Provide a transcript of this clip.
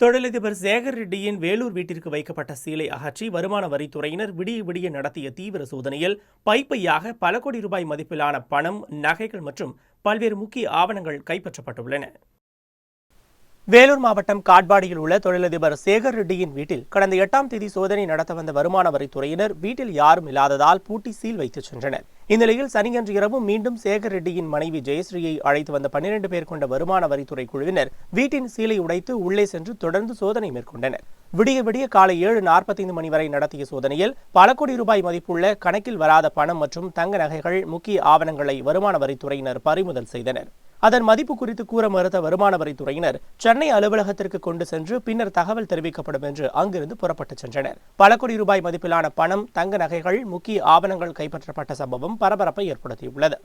தொழிலதிபர் சேகர் ரெட்டியின் வேலூர் வீட்டிற்கு வைக்கப்பட்ட சீலை அகற்றி வருமான வரித்துறையினர் விடிய விடிய நடத்திய தீவிர சோதனையில் பைப்பையாக பல கோடி ரூபாய் மதிப்பிலான பணம், நகைகள் மற்றும் பல்வேறு முக்கிய ஆவணங்கள் கைப்பற்றப்பட்டுள்ளன. வேலூர் மாவட்டம் காட்பாடியில் உள்ள தொழிலதிபர் சேகர் ரெட்டியின் வீட்டில் கடந்த 8ஆம் தேதி சோதனை நடத்த வந்த வருமான வரித்துறையினர் வீட்டில் யாரும் இல்லாததால் பூட்டி சீல் வைத்து சென்றனர். இந்நிலையில் சனியன்று இரவு மீண்டும் சேகர் ரெட்டியின் மனைவி ஜெயஸ்ரீயை அழைத்து வந்த 12 பேர் கொண்ட வருமான வரித்துறை குழுவினர் வீட்டின் சீலை உடைத்து உள்ளே சென்று தொடர்ந்து சோதனை மேற்கொண்டனர். விடிய விடிய காலை 7:45 மணி வரை நடத்திய சோதனையில் பல கோடி ரூபாய் மதிப்புள்ள கணக்கில் வராத பணம் மற்றும் தங்க நகைகள், முக்கிய ஆவணங்களை வருமான வரித்துறையினர் பறிமுதல் செய்தனர். அதன் மதிப்பு குறித்து கூற மறுத்த வருமான வரித்துறையினர் சென்னை அலுவலகத்திற்கு கொண்டு சென்று பின்னர் தகவல் தெரிவிக்கப்படும் என்று அங்கிருந்து புறப்பட்டு சென்றனர். பல கோடி ரூபாய் மதிப்பிலான பணம், தங்க நகைகள், முக்கிய ஆவணங்கள் கைப்பற்றப்பட்ட சம்பவம் பரபரப்பை ஏற்படுத்தியுள்ளது.